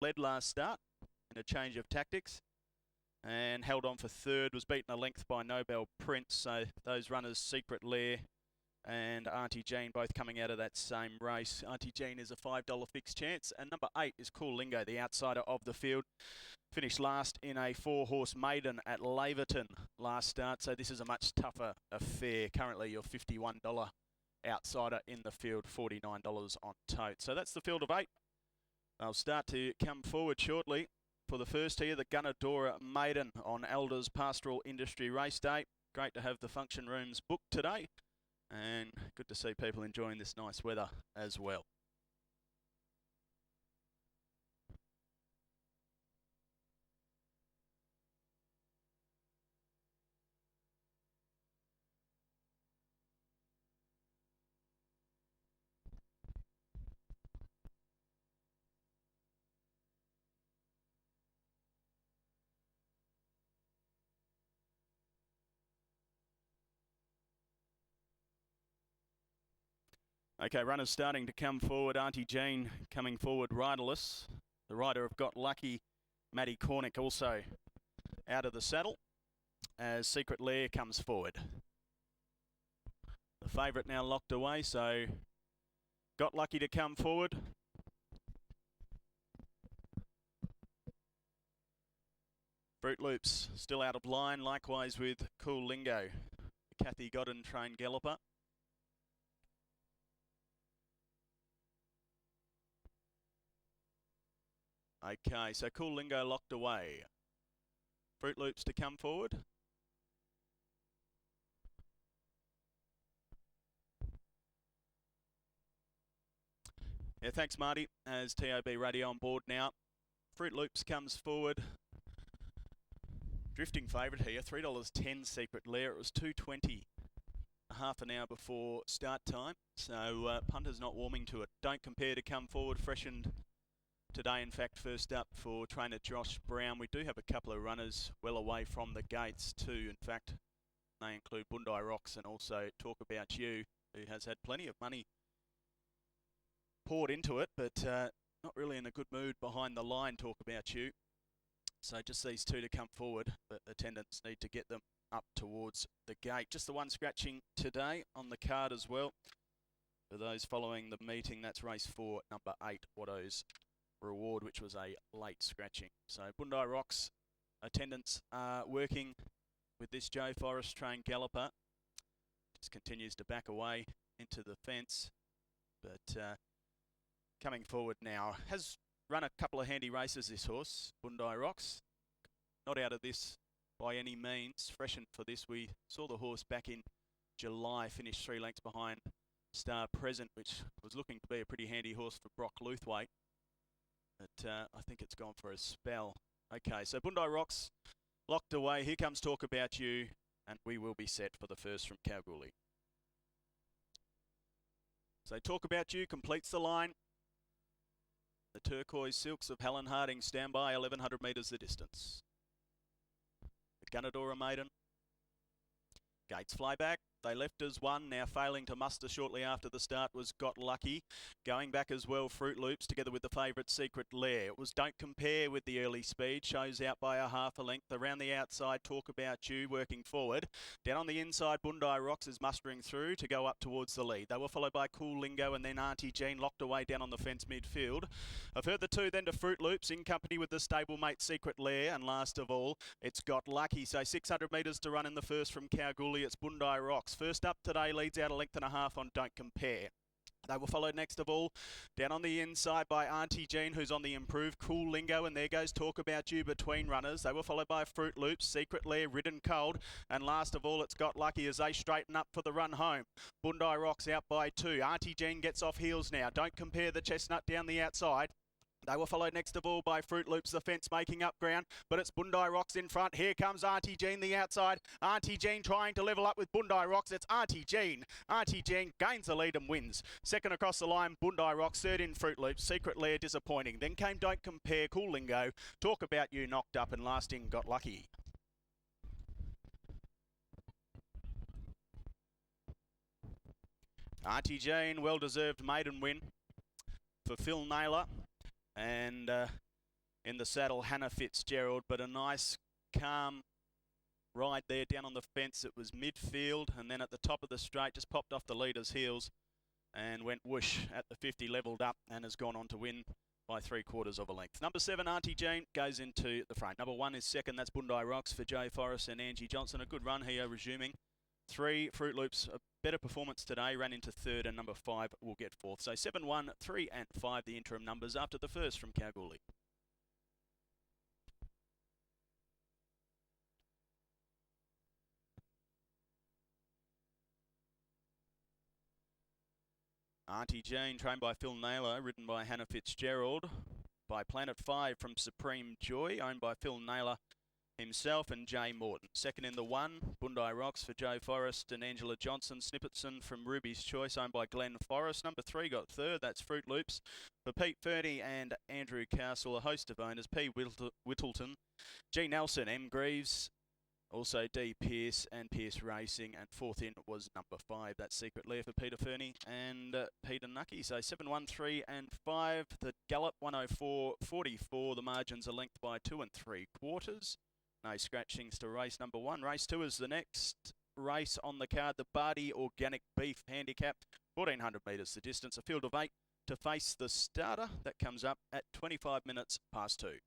led last start in a change of tactics and held on for third, was beaten a length by Nobel Prince. So those runners, Secret Lair and Auntie Jean, both coming out of that same race. Auntie Jean is a $5 fixed chance, and number 8 is Cool Lingo, the outsider of the field. Finished last in a 4-horse maiden at Laverton last start, so this is a much tougher affair. Currently your $51 outsider in the field, $49 on tote. So that's the field of 8. They'll start to come forward shortly for the first here, the GUNNADORAH Maiden on Elders Pastoral Industry Race Day. Great to have the function rooms booked today, and good to see people enjoying this nice weather as well. Okay, runners starting to come forward. Auntie Jean coming forward riderless. The rider have got Lucky, Maddie Cornick also out of the saddle as Secret Lair comes forward. The favourite now locked away, so got Lucky to come forward. Fruit Loops still out of line, likewise with Cool Lingo, the Kathy Godden trained galloper. Okay, so Cool Lingo locked away. Fruit Loops to come forward. Yeah, thanks Marty, as TOB radio on board now. Fruit Loops comes forward. Drifting favourite here, $3.10 Secret Lair. It was $2.20 half an hour before start time, so punters not warming to it. Don't Compare to come forward, freshened today, in fact, first up for trainer Josh Brown. We do have a couple of runners well away from the gates too. In fact, they include BOONDI Rocks and also Talk About You, who has had plenty of money poured into it, but not really in a good mood behind the line, Talk About You. So just these two to come forward, but attendants need to get them up towards the gate. Just the one scratching today on the card as well. For those following the meeting, that's race 4, number 8, Watto's Reward, which was a late scratching. So BOONDI Rocks attendants are working with this Joe Forrest trained galloper. Just continues to back away into the fence, but coming forward now. Has run a couple of handy races, this horse, BOONDI Rocks. Not out of this by any means. Freshened for this. We saw the horse back in July, finished 3 lengths behind Star Present, which was looking to be a pretty handy horse for Brock Luthwaite. But I think it's gone for a spell. Okay, so BOONDI Rocks locked away. Here comes Talk About You, and we will be set for the first from Kalgoorlie. So Talk About You completes the line. The turquoise silks of Helen Harding stand by, 1,100 metres the distance. The GUNNADORAH Maiden. Gates fly back. They left as one, now failing to muster shortly after the start was Got Lucky. Going back as well, Fruit Loops, together with the favourite Secret Lair. It was Don't Compare with the early speed, shows out by a half a length. Around the outside, Talk About You working forward. Down on the inside, BOONDI Rocks is mustering through to go up towards the lead. They were followed by Cool Lingo and then Auntie Jean locked away down on the fence midfield. A further two then to Fruit Loops in company with the stablemate Secret Lair, and last of all, it's Got Lucky. So 600 metres to run in the first from Kalgoorlie. It's BOONDI Rocks. First up today, leads out a length and a half on Don't Compare. They were followed next of all down on the inside by Auntie Jean, who's on the improved Cool Lingo, and there goes Talk About You between runners. They were followed by Fruit Loops, Secret Lair, Ridden Cold, and last of all it's Got Lucky as they straighten up for the run home. BOONDI Rocks out by 2. Auntie Jean gets off heels now. Don't Compare the chestnut down the outside. They were followed next of all by Fruit Loops, the fence making up ground, but it's BOONDI Rocks in front. Here comes Auntie Jean, the outside. Auntie Jean trying to level up with BOONDI Rocks. It's Auntie Jean. Auntie Jean gains the lead and wins. Second across the line, BOONDI Rocks. Third in Fruit Loops. Secret Lair disappointing. Then came Don't Compare, Cool Lingo, Talk About You knocked up, and last in Got Lucky. Auntie Jean, well-deserved maiden win for Phil Naylor. And In the saddle, Hannah Fitzgerald, but a nice, calm ride there down on the fence. It was midfield, and then at the top of the straight, just popped off the leader's heels and went whoosh at the 50, levelled up, and has gone on to win by 3/4 of a length. Number 7, Auntie Jane, goes into the front. Number 1 is second. That's Boondie Rocks for Joe Forrest and Angie Johnson. A good run here, resuming. 3, Fruit Loops, a better performance today, ran into third, and number 5 will get fourth. So 7, 1, 3 and 5, the interim numbers after the first from Kalgoorlie. Auntie Jane, trained by Phil Naylor, ridden by Hannah Fitzgerald. By Planet 5 from Supreme Joy, owned by Phil Naylor himself and Jay Morton. Second in the 1, Boondie Rocks for Joe Forrest and Angela Johnson. Snippetson from Ruby's Choice, owned by Glenn Forrest. Number 3 got third, that's Fruit Loops for Pete Fernie and Andrew Castle. A host of owners, P. Whittleton, G. Nelson, M. Greaves, also D. Pearce and Pearce Racing, and fourth in was number 5. That's Secret Lair for Peter Fernie and Peter Knuckey. So 7, 1, 3 and 5. The Gallop 104.44. The margins are length by 2 3/4. No scratchings to race number 1. Race 2 is the next race on the card. The Bardi Organic Beef Handicap. 1,400 metres the distance. A field of 8 to face the starter. That comes up at 25 minutes past 2.